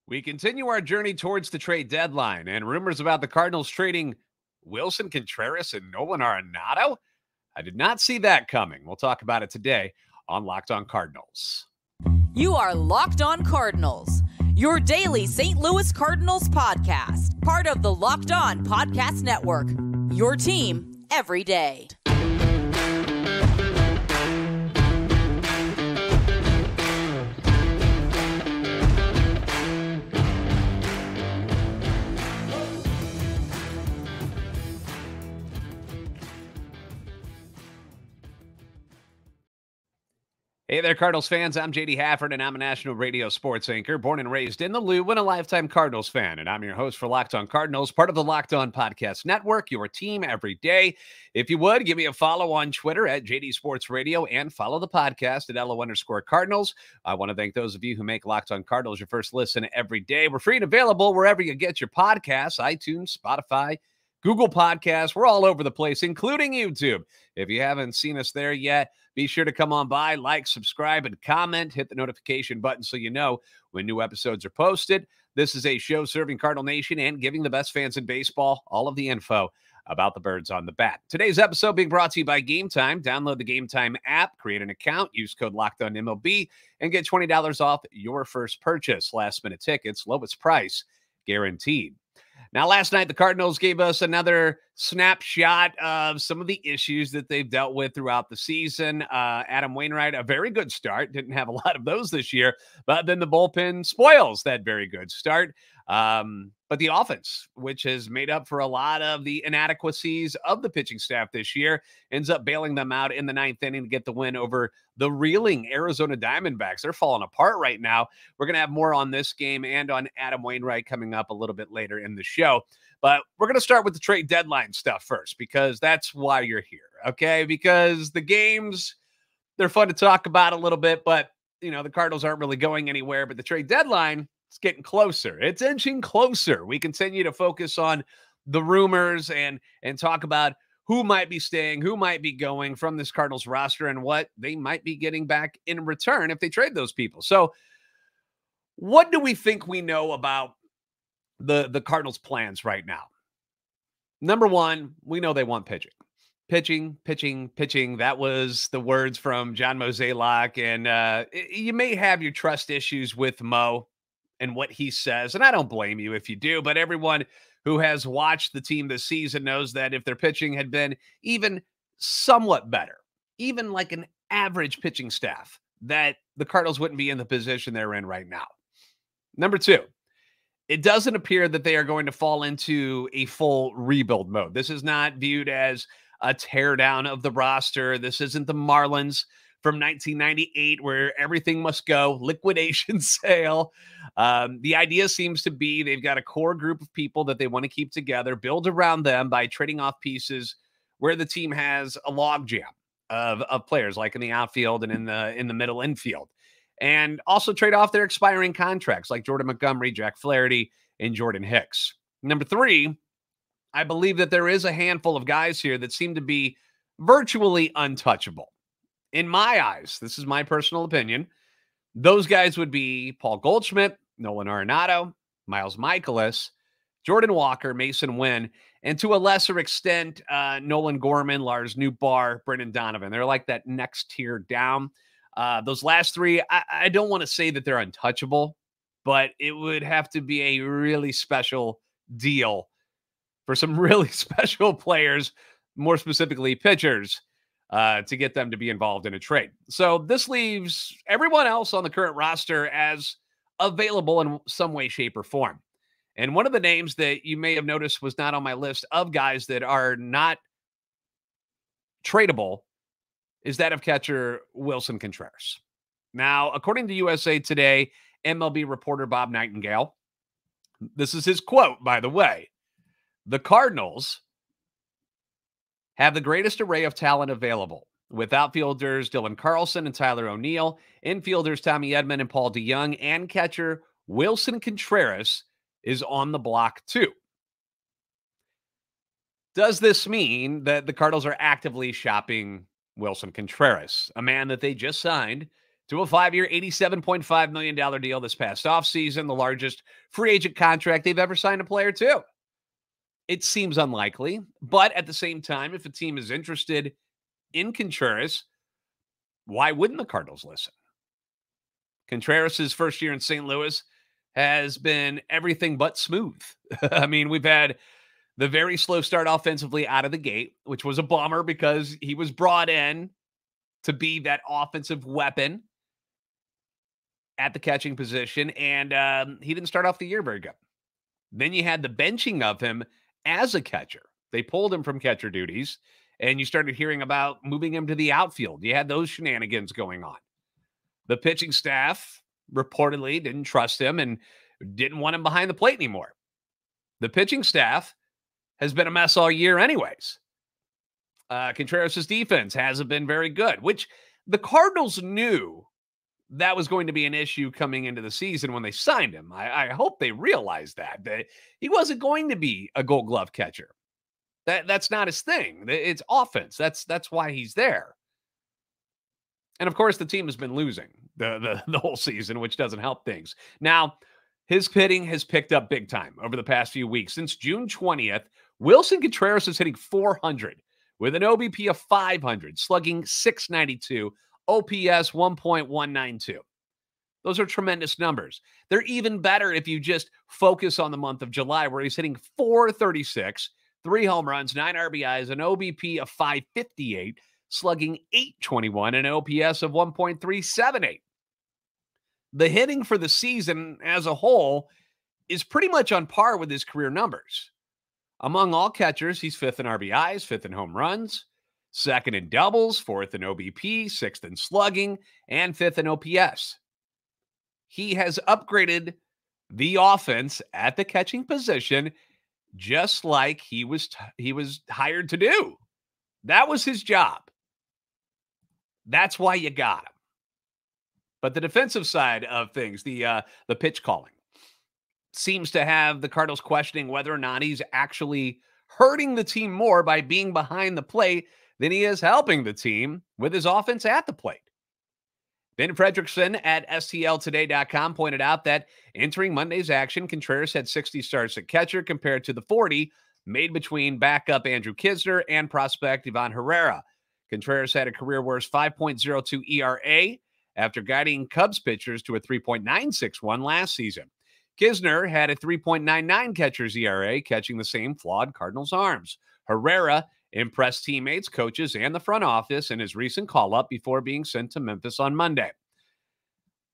We continue our journey towards the trade deadline, and rumors about the Cardinals trading Wilson Contreras and Nolan Arenado. I did not see that coming. We'll talk about it today on Locked On Cardinals. You are Locked On Cardinals, your daily St. Louis Cardinals podcast, part of the Locked On Podcast Network, your team every day. Hey there, Cardinals fans. I'm JD Hafford, and I'm a national radio sports anchor, born and raised in the Lou, and a lifetime Cardinals fan. And I'm your host for Locked On Cardinals, part of the Locked On Podcast Network, your team every day. If you would, give me a follow on Twitter at JD Sports Radio and follow the podcast at LO_Cardinals. I want to thank those of you who make Locked On Cardinals your first listen every day. We're free and available wherever you get your podcasts, iTunes, Spotify, Google Podcasts. We're all over the place, including YouTube. If you haven't seen us there yet, be sure to come on by, like, subscribe, and comment. Hit the notification button so you know when new episodes are posted. This is a show serving Cardinal Nation and giving the best fans in baseball all of the info about the birds on the bat. Today's episode being brought to you by Game Time. Download the Game Time app, create an account, use code LOCKEDONMLB, and get $20 off your first purchase. Last-minute tickets, lowest price guaranteed. Now, last night, the Cardinals gave us another snapshot of some of the issues that they've dealt with throughout the season. Adam Wainwright, a very good start. Didn't have a lot of those this year, but then the bullpen spoils that very good start. But the offense, which has made up for a lot of the inadequacies of the pitching staff this year, ends up bailing them out in the ninth inning to get the win over the reeling Arizona Diamondbacks. They're falling apart right now. We're going to have more on this game and on Adam Wainwright coming up a little bit later in the show. But we're going to start with the trade deadline stuff first, because that's why you're here, okay? Because the games, they're fun to talk about a little bit, but, the Cardinals aren't really going anywhere. But the trade deadline, it's getting closer. It's inching closer. We continue to focus on the rumors and talk about who might be staying, who might be going from this Cardinals roster, and what they might be getting back in return if they trade those people. So what do we think we know about the Cardinals' plans right now? Number one, we know they want pitching. Pitching. That was the words from John Mozeliak. And you may have your trust issues with Mo and what he says, and I don't blame you if you do, but everyone who has watched the team this season knows that if their pitching had been even somewhat better, even like an average pitching staff, that the Cardinals wouldn't be in the position they're in right now. Number two, it doesn't appear that they are going to fall into a full rebuild mode. This is not viewed as a teardown of the roster. This isn't the Marlins from 1998 where everything must go, liquidation sale. The idea seems to be they've got a core group of people that they want to keep together, build around them by trading off pieces where the team has a logjam of players, like in the outfield and in the middle infield. And also trade off their expiring contracts like Jordan Montgomery, Jack Flaherty, and Jordan Hicks. Number three, I believe that there is a handful of guys here that seem to be virtually untouchable. In my eyes, this is my personal opinion, those guys would be Paul Goldschmidt, Nolan Arenado, Miles Mikolas, Jordan Walker, Mason Wynn, and to a lesser extent, Nolan Gorman, Lars Nootbaar, Brendan Donovan. They're like that next tier down. Those last three, I don't want to say that they're untouchable, but it would have to be a really special deal for some really special players, more specifically pitchers, to get them to be involved in a trade. So this leaves everyone else on the current roster as available in some way, shape, or form. And one of the names that you may have noticed was not on my list of guys that are not tradable is that of catcher Wilson Contreras. Now, according to USA Today, MLB reporter Bob Nightingale, this is his quote, by the way, the Cardinals have the greatest array of talent available, with outfielders Dylan Carlson and Tyler O'Neill, infielders Tommy Edman and Paul DeJong, and catcher Wilson Contreras is on the block too. Does this mean that the Cardinals are actively shopping Wilson Contreras, a man that they just signed to a 5-year, $87.5 million deal this past offseason, the largest free agent contract they've ever signed a player to. It seems unlikely, but at the same time, if a team is interested in Contreras, why wouldn't the Cardinals listen? Contreras' first year in St. Louis has been everything but smooth. I mean, we've had the very slow start offensively out of the gate, which was a bummer because he was brought in to be that offensive weapon at the catching position, and he didn't start off the year very good. Then you had the benching of him as a catcher. They pulled him from catcher duties, and you started hearing about moving him to the outfield. You had those shenanigans going on. The pitching staff reportedly didn't trust him and didn't want him behind the plate anymore. The pitching staff has been a mess all year anyways. Contreras' defense hasn't been very good, which the Cardinals knew that was going to be an issue coming into the season when they signed him. I hope they realized that he wasn't going to be a Gold Glove catcher. That's not his thing. It's offense. That's why he's there. And of course, the team has been losing the whole season, which doesn't help things. Now, his hitting has picked up big time over the past few weeks. Since June 20th, Wilson Contreras is hitting .400 with an OBP of .500, slugging .692, OPS 1.192. Those are tremendous numbers. They're even better if you just focus on the month of July, where he's hitting .436, 3 home runs, 9 RBIs, an OBP of .558, slugging .821, and an OPS of 1.378. The hitting for the season as a whole is pretty much on par with his career numbers. Among all catchers, he's 5th in RBIs, 5th in home runs, 2nd in doubles, 4th in OBP, 6th in slugging, and 5th in OPS. He has upgraded the offense at the catching position just like he was hired to do. That was his job. That's why you got him. But the defensive side of things, the pitch calling, seems to have the Cardinals questioning whether or not he's actually hurting the team more by being behind the plate than he is helping the team with his offense at the plate. Ben Frederickson at STLtoday.com pointed out that entering Monday's action, Contreras had 60 starts at catcher compared to the 40 made between backup Andrew Knizner and prospect Ivan Herrera. Contreras had a career-worst 5.02 ERA after guiding Cubs pitchers to a 3.961 last season. Knizner had a 3.99 catcher's ERA, catching the same flawed Cardinals arms. Herrera impressed teammates, coaches, and the front office in his recent call-up before being sent to Memphis on Monday.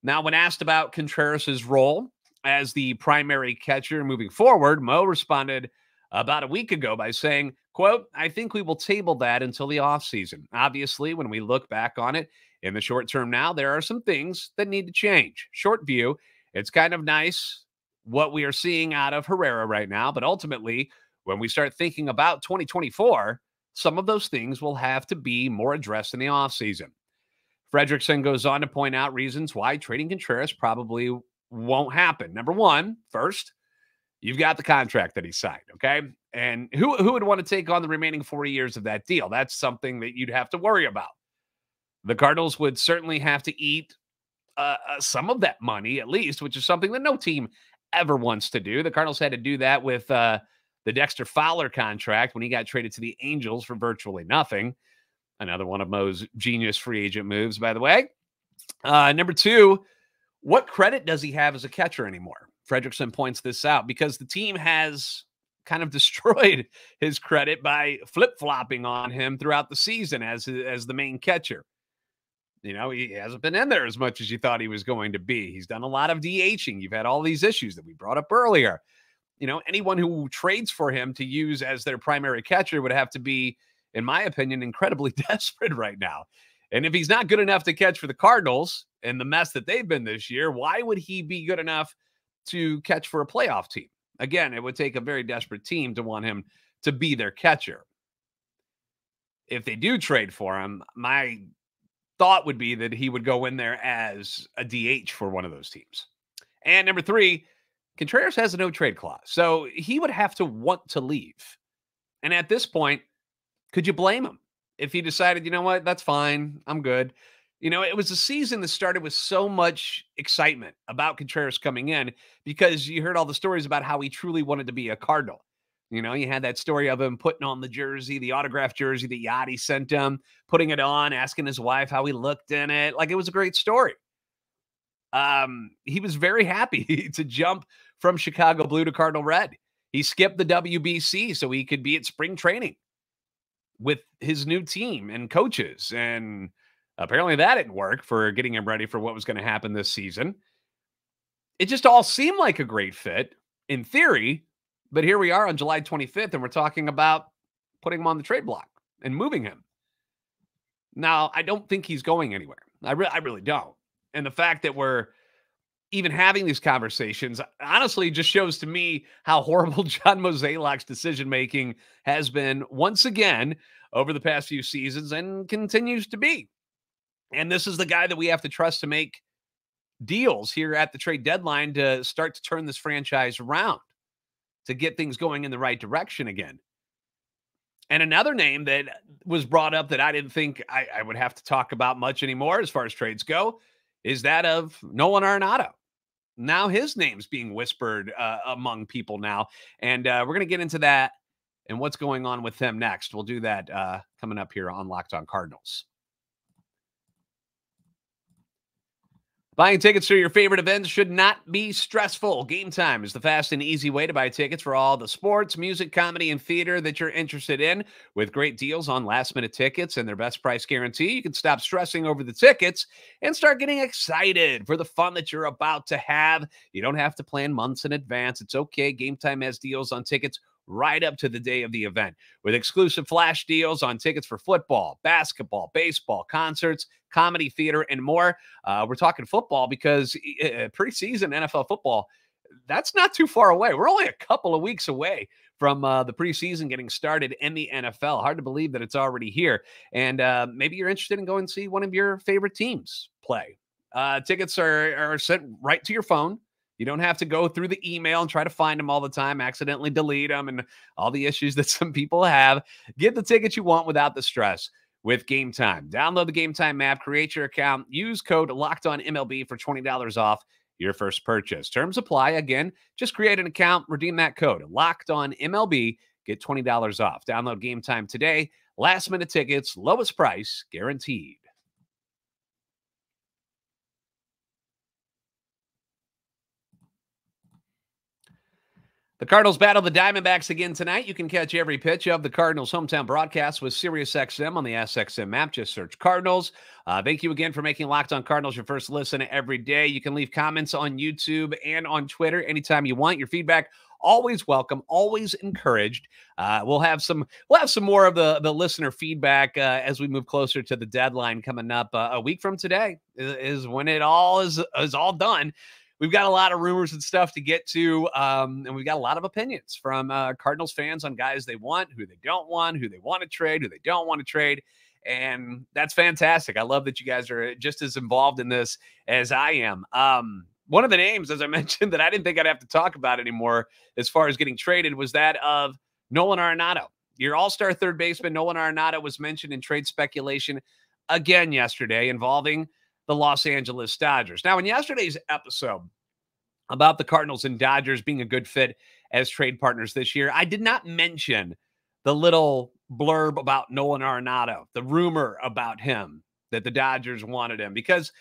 Now, when asked about Contreras' role as the primary catcher moving forward, Mo responded about a week ago by saying, quote, "I think we will table that until the offseason. Obviously, when we look back on it in the short term now, there are some things that need to change. Short view, it's kind of nice what we are seeing out of Herrera right now, but ultimately, when we start thinking about 2024, some of those things will have to be more addressed in the offseason." Frederickson goes on to point out reasons why trading Contreras probably won't happen. Number one, first, you've got the contract that he signed, okay? And who would want to take on the remaining 40 years of that deal? That's something that you'd have to worry about. The Cardinals would certainly have to eat some of that money, at least, which is something that no team ever wants to do. The Cardinals had to do that with the Dexter Fowler contract when he got traded to the Angels for virtually nothing. Another one of Mo's genius free agent moves, by the way. Number two, what credit does he have as a catcher anymore? Frederickson points this out because the team has kind of destroyed his credit by flip-flopping on him throughout the season as the main catcher. You know, he hasn't been in there as much as you thought he was going to be. He's done a lot of DHing. You've had all these issues that we brought up earlier. You know, anyone who trades for him to use as their primary catcher would have to be, in my opinion, incredibly desperate right now. And if he's not good enough to catch for the Cardinals and the mess that they've been this year, why would he be good enough to catch for a playoff team? Again, it would take a very desperate team to want him to be their catcher. If they do trade for him, my thought would be that he would go in there as a DH for one of those teams. And number three, Contreras has a no-trade clause, so he would have to want to leave. And at this point, could you blame him if he decided, you know what, that's fine, I'm good? You know, it was a season that started with so much excitement about Contreras coming in because you heard all the stories about how he truly wanted to be a Cardinal. You know, you had that story of him putting on the jersey, the autographed jersey that Yachty sent him, putting it on, asking his wife how he looked in it. Like, it was a great story. He was very happy to jump from Chicago Blue to Cardinal Red. He skipped the WBC so he could be at spring training with his new team and coaches. And apparently that didn't work for getting him ready for what was going to happen this season. It just all seemed like a great fit in theory, but here we are on July 25th, and we're talking about putting him on the trade block and moving him. Now, I don't think he's going anywhere. I really don't. And the fact that we're even having these conversations honestly just shows to me how horrible John Mozeliak's decision-making has been once again over the past few seasons and continues to be. And this is the guy that we have to trust to make deals here at the trade deadline to start to turn this franchise around, to get things going in the right direction again. And another name that was brought up that I didn't think I would have to talk about much anymore as far as trades go is that of Nolan Arenado. Now his name's being whispered among people now. And we're going to get into that and what's going on with him next. We'll do that coming up here on Locked On Cardinals. Buying tickets to your favorite events should not be stressful. Game Time is the fast and easy way to buy tickets for all the sports, music, comedy, and theater that you're interested in. With great deals on last-minute tickets and their best price guarantee, you can stop stressing over the tickets and start getting excited for the fun that you're about to have. You don't have to plan months in advance. It's okay. Game Time has deals on tickets right up to the day of the event, with exclusive flash deals on tickets for football, basketball, baseball, concerts, comedy, theater, and more. We're talking football because preseason NFL football, that's not too far away. We're only a couple of weeks away from the preseason getting started in the NFL. Hard to believe that it's already here. And maybe you're interested in going to see one of your favorite teams play. Tickets are sent right to your phone. You don't have to go through the email and try to find them all the time, accidentally delete them, and all the issues that some people have. Get the tickets you want without the stress with Game Time. Download the Game Time app, create your account, use code LOCKEDONMLB for $20 off your first purchase. Terms apply. Again, just create an account, redeem that code LOCKEDONMLB, get $20 off. Download Game Time today. Last minute tickets, lowest price guaranteed. The Cardinals battle the Diamondbacks again tonight. You can catch every pitch of the Cardinals' hometown broadcast with SiriusXM on the SXM app. Just search Cardinals. Thank you again for making Locked On Cardinals your first listen every day. You can leave comments on YouTube and on Twitter anytime you want. Your feedback always welcome, always encouraged. We'll have some more of the listener feedback as we move closer to the deadline coming up. A week from today is when it all is all done. We've got a lot of rumors and stuff to get to, and we've got a lot of opinions from Cardinals fans on guys they want, who they don't want, who they want to trade, who they don't want to trade, and that's fantastic. I love that you guys are just as involved in this as I am. One of the names, as I mentioned, that I didn't think I'd have to talk about anymore as far as getting traded was that of Nolan Arenado. Your all-star third baseman, Nolan Arenado, was mentioned in trade speculation again yesterday involving the Los Angeles Dodgers. Now, in yesterday's episode about the Cardinals and Dodgers being a good fit as trade partners this year, I did not mention the little blurb about Nolan Arenado, the rumor about him that the Dodgers wanted him, because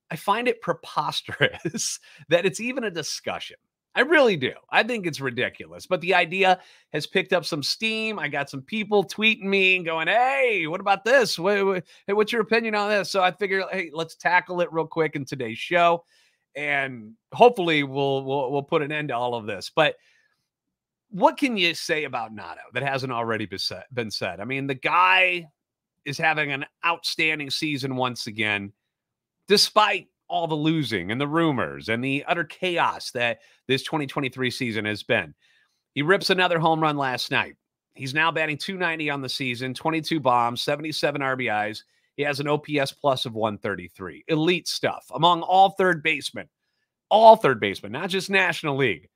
I find it preposterous that it's even a discussion. I really do. I think it's ridiculous. But the idea has picked up some steam. I got some people tweeting me and going, hey, what about this? Hey, what's your opinion on this? So I figured, hey, let's tackle it real quick in today's show. And hopefully we'll put an end to all of this. But what can you say about Nato that hasn't already been said? I mean, the guy is having an outstanding season once again, despite all the losing and the rumors and the utter chaos that this 2023 season has been. He rips another home run last night. He's now batting .290 on the season, 22 bombs, 77 RBIs. He has an OPS plus of 133. Elite stuff among all third basemen, not just National League.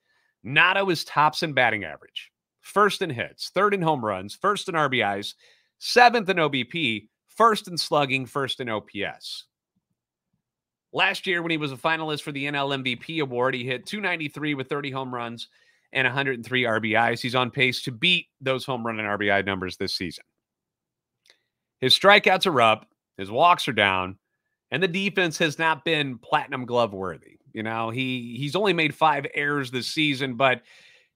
Nato is tops in batting average, first in hits, third in home runs, first in RBIs, seventh in OBP, first in slugging, first in OPS. Last year, when he was a finalist for the NL MVP award, he hit 293 with 30 home runs and 103 RBIs. He's on pace to beat those home run and RBI numbers this season. His strikeouts are up, his walks are down, and the defense has not been platinum glove worthy. You know, he's only made 5 errors this season, but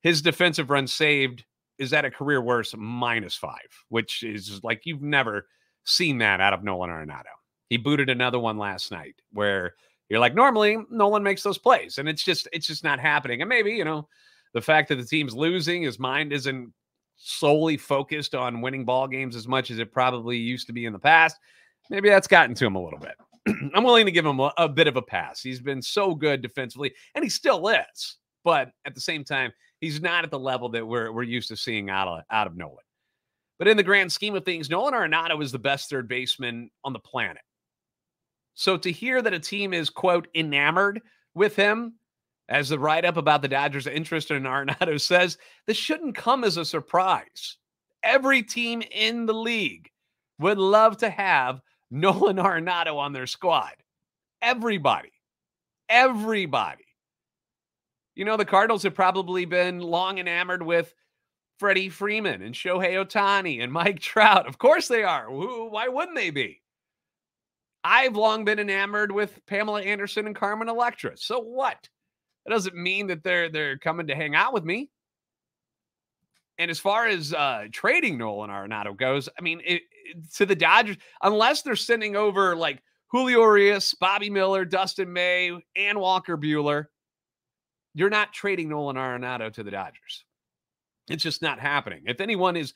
his defensive run saved is at a career worst -5, which is like you've never seen that out of Nolan Arenado. He booted another one last night where you're like, normally Nolan makes those plays, and it's just not happening. And maybe, you know, the fact that the team's losing, his mind isn't solely focused on winning ball games as much as it probably used to be in the past. Maybe that's gotten to him a little bit. I'm willing to give him a bit of a pass. He's been so good defensively, and he still is. But at the same time, he's not at the level that we're used to seeing out of Nolan. But in the grand scheme of things, Nolan Arenado is the best third baseman on the planet. So to hear that a team is, quote, enamored with him, as the write-up about the Dodgers' interest in Arenado says, this shouldn't come as a surprise. Every team in the league would love to have Nolan Arenado on their squad. Everybody. Everybody. You know, the Cardinals have probably been long enamored with Freddie Freeman and Shohei Ohtani and Mike Trout. Of course they are. Why wouldn't they be? I've long been enamored with Pamela Anderson and Carmen Electra. So what? That doesn't mean that they're coming to hang out with me. And as far as trading Nolan Arenado goes, I mean, to the Dodgers, unless they're sending over like Julio Urias, Bobby Miller, Dustin May, and Walker Buehler, you're not trading Nolan Arenado to the Dodgers. It's just not happening. If anyone is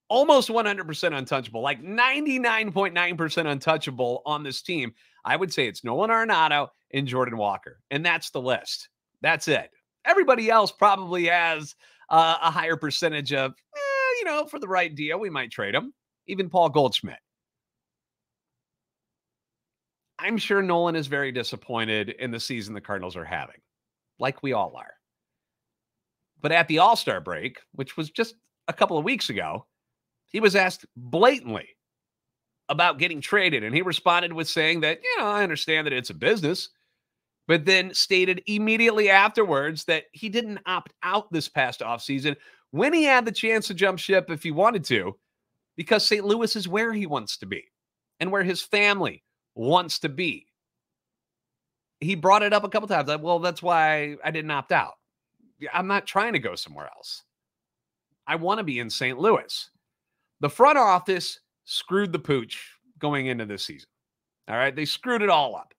almost 100% untouchable, like 99.9% untouchable on this team, I would say it's Nolan Arenado and Jordan Walker. And that's the list. That's it. Everybody else probably has a higher percentage of, you know, for the right deal, we might trade him. Even Paul Goldschmidt. I'm sure Nolan is very disappointed in the season the Cardinals are having, like we all are. But at the All-Star break, which was just a couple of weeks ago, he was asked blatantly about getting traded, and he responded with saying that, you know, I understand that it's a business, but then stated immediately afterwards that he didn't opt out this past offseason when he had the chance to jump ship if he wanted to, because St. Louis is where he wants to be and where his family wants to be. He brought it up a couple times. Like, well, that's why I didn't opt out. I'm not trying to go somewhere else. I want to be in St. Louis. The front office screwed the pooch going into this season. All right. They screwed it all up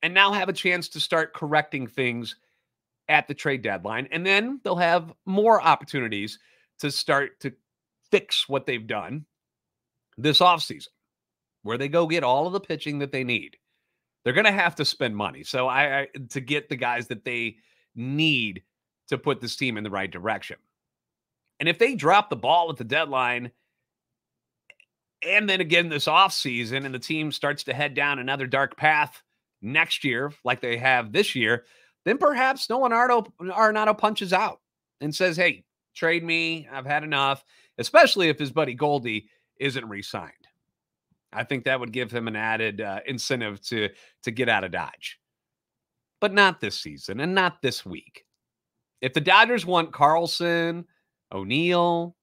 and now have a chance to start correcting things at the trade deadline. And then they'll have more opportunities to start to fix what they've done this offseason, where they go get all of the pitching that they need. They're going to have to spend money. So to get the guys that they need to put this team in the right direction. And if they drop the ball at the deadline, and then again this offseason, and the team starts to head down another dark path next year, like they have this year, then perhaps Nolan Arenado punches out and says, hey, trade me. I've had enough, especially if his buddy Goldie isn't re-signed. I think that would give him an added incentive to get out of Dodge. But not this season and not this week. If the Dodgers want Carlson, O'Neill,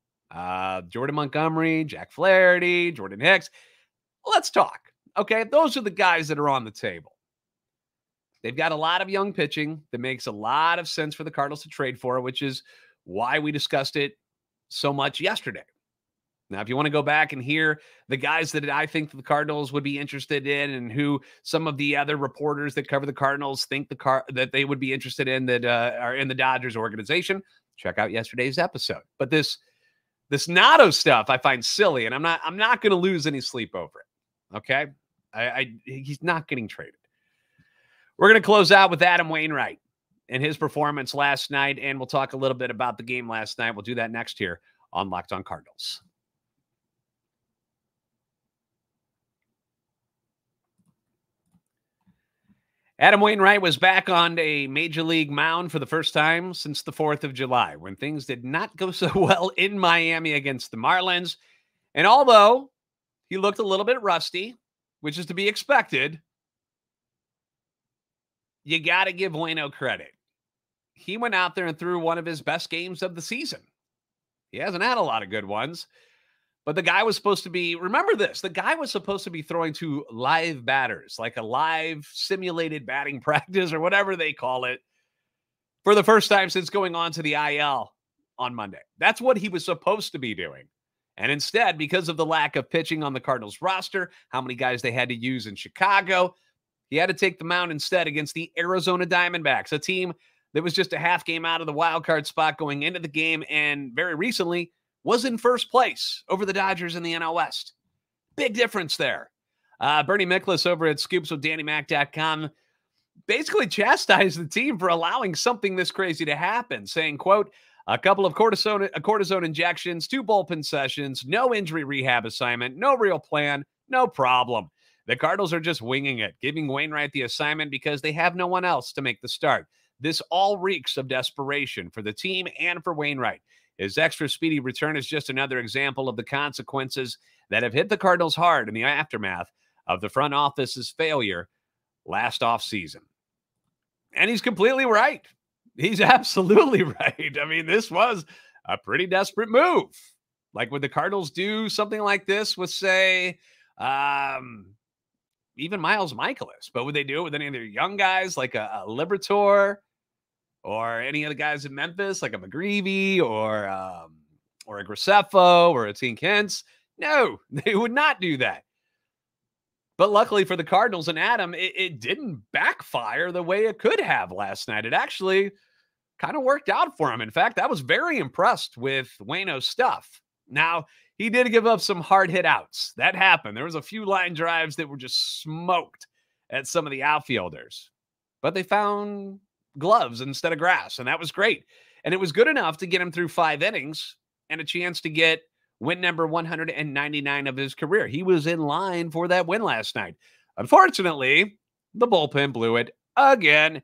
Jordan Montgomery, Jack Flaherty, Jordan Hicks, let's talk. Okay, those are the guys that are on the table. They've got a lot of young pitching that makes a lot of sense for the Cardinals to trade for, which is why we discussed it so much yesterday. Now, if you want to go back and hear the guys that I think the Cardinals would be interested in and who some of the other reporters that cover the Cardinals think that they would be interested in that are in the Dodgers organization, check out yesterday's episode. But this Nato stuff I find silly, and I'm not going to lose any sleep over it. Okay? He's not getting traded. We're going to close out with Adam Wainwright and his performance last night, and we'll talk a little bit about the game last night. We'll do that next here on Locked On Cardinals. Adam Wainwright was back on a major league mound for the first time since the 4th of July, when things did not go so well in Miami against the Marlins. And although he looked a little bit rusty, which is to be expected, you got to give Waino credit. He went out there and threw one of his best games of the season. He hasn't had a lot of good ones, but the guy was supposed to be, remember this, the guy was supposed to be throwing to live batters, like a live simulated batting practice or whatever they call it, for the first time since going on to the IL on Monday. That's what he was supposed to be doing. And instead, because of the lack of pitching on the Cardinals roster, how many guys they had to use in Chicago, he had to take the mound instead against the Arizona Diamondbacks, a team that was just a half game out of the wild card spot going into the game and very recently was in first place over the Dodgers in the NL West. Big difference there. Bernie Miklasz over at scoopswithdannymac.com basically chastised the team for allowing something this crazy to happen, saying, quote, a couple of cortisone injections, 2 bullpen sessions, no injury rehab assignment, no real plan, no problem. The Cardinals are just winging it, giving Wainwright the assignment because they have no one else to make the start. This all reeks of desperation for the team and for Wainwright. His extra speedy return is just another example of the consequences that have hit the Cardinals hard in the aftermath of the front office's failure last offseason. And he's completely right. He's absolutely right. I mean, this was a pretty desperate move. Like, would the Cardinals do something like this with, say, even Miles Michaelis? But would they do it with any of their young guys like a Liberatore or any of the guys in Memphis like a McGreevy or a Graceffo or a Tink Hence? No, they would not do that. But luckily for the Cardinals and Adam, it didn't backfire the way it could have last night. It actually kind of worked out for him. In fact, I was very impressed with Waino's stuff. Now, he did give up some hard hit outs. That happened. There was a few line drives that were just smoked at some of the outfielders. But they found gloves instead of grass, and that was great. And it was good enough to get him through 5 innings and a chance to get win number 199 of his career. He was in line for that win last night. Unfortunately, the bullpen blew it again.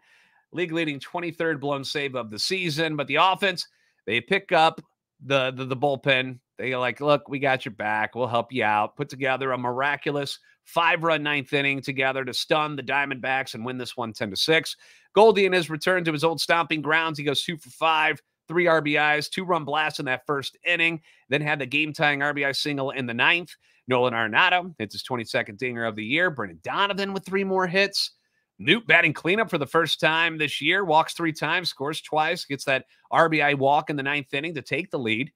League leading 23rd blown save of the season. But the offense, they pick up the bullpen. They like, look, we got your back. We'll help you out. Put together a miraculous 5-run 9th inning together to stun the Diamondbacks and win this one 10-6. Goldie in his return to his old stomping grounds. He goes 2 for 5. 3 RBIs, 2-run blast in that first inning, then had the game-tying RBI single in the 9th. Nolan Arenado hits his 22nd dinger of the year. Brendan Donovan with 3 more hits. Newt batting cleanup for the first time this year, walks 3 times, scores twice, gets that RBI walk in the 9th inning to take the lead.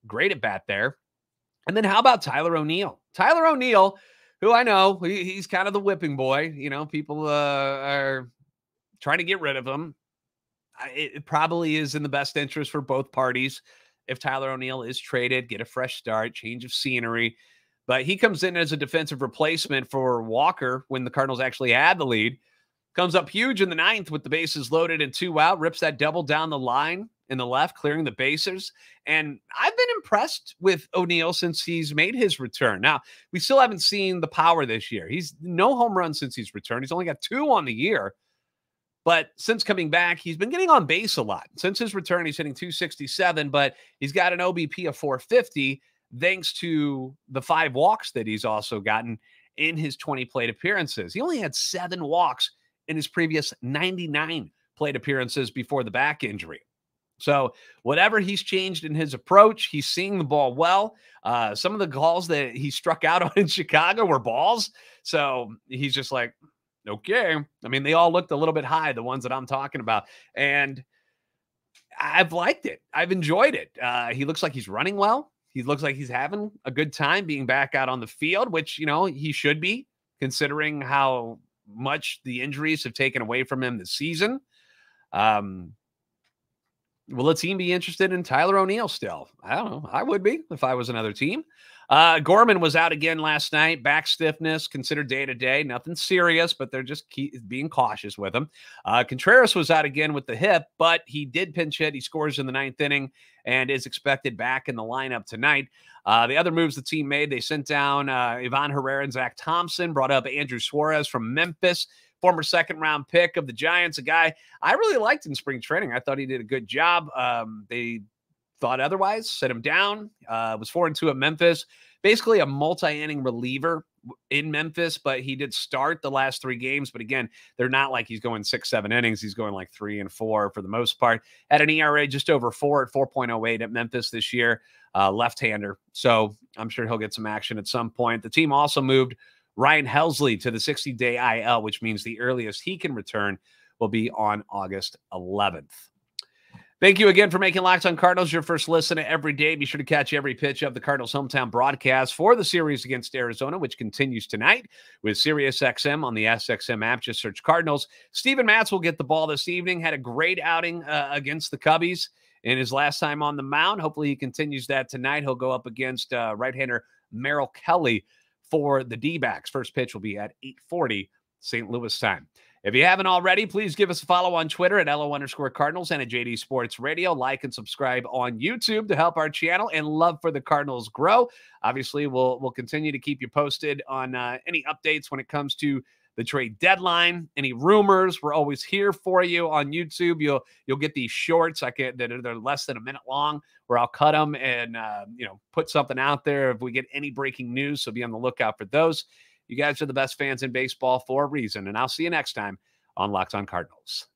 Great at bat there. And then how about Tyler O'Neill? Tyler O'Neill, who I know, he's kind of the whipping boy. You know, people are trying to get rid of him. It probably is in the best interest for both parties if Tyler O'Neill is traded, get a fresh start, change of scenery. But he comes in as a defensive replacement for Walker when the Cardinals actually had the lead. Comes up huge in the 9th with the bases loaded and 2 out, rips that double down the line in the left, clearing the bases. And I've been impressed with O'Neill since he's made his return. Now, we still haven't seen the power this year. He's no home runs since he's returned. He's only got 2 on the year. But since coming back, he's been getting on base a lot. Since his return, he's hitting 267, but he's got an OBP of 450 thanks to the 5 walks that he's also gotten in his 20 plate appearances. He only had 7 walks in his previous 99 plate appearances before the back injury. So whatever he's changed in his approach, he's seeing the ball well. Some of the calls that he struck out on in Chicago were balls. So he's just like, okay. I mean, they all looked a little bit high, the ones that I'm talking about. And I've liked it. I've enjoyed it. He looks like he's running well. He looks like he's having a good time being back out on the field, which, you know, he should be, considering how much the injuries have taken away from him this season. Will the team be interested in Tyler O'Neill still? I don't know. I would be if I was another team. Gorman was out again last night. Back stiffness, considered day-to-day. Nothing serious, but they're just being cautious with him. Contreras was out again with the hip, but he did pinch hit. He scores in the 9th inning and is expected back in the lineup tonight. The other moves the team made, they sent down Ivan Herrera and Zach Thompson, brought up Andrew Suarez from Memphis, former 2nd-round pick of the Giants, a guy I really liked in spring training. I thought he did a good job. They thought otherwise, set him down, was 4-2 at Memphis, basically a multi-inning reliever in Memphis, but he did start the last 3 games. But again, they're not like he's going 6-7 innings. He's going like 3 and 4 for the most part. At an ERA just over 4 at 4.08 at Memphis this year, left-hander. So I'm sure he'll get some action at some point. The team also moved Ryan Helsley to the 60-day IL, which means the earliest he can return will be on August 11th. Thank you again for making Locked On Cardinals your first listen every day. Be sure to catch every pitch of the Cardinals' hometown broadcast for the series against Arizona, which continues tonight with SiriusXM on the SXM app. Just search Cardinals. Steven Matz will get the ball this evening. Had a great outing against the Cubbies in his last time on the mound. Hopefully he continues that tonight. He'll go up against right-hander Merrill Kelly for the D-backs. First pitch will be at 8:40 St. Louis time. If you haven't already, please give us a follow on Twitter at LO_Cardinals and at JD Sports Radio. Like and subscribe on YouTube to help our channel and love for the Cardinals grow. Obviously, we'll continue to keep you posted on any updates when it comes to the trade deadline, any rumors. We're always here for you on YouTube. You'll get these shorts that are less than a minute long, where I'll cut them and put something out there if we get any breaking news. So be on the lookout for those. You guys are the best fans in baseball for a reason, and I'll see you next time on Locked On Cardinals.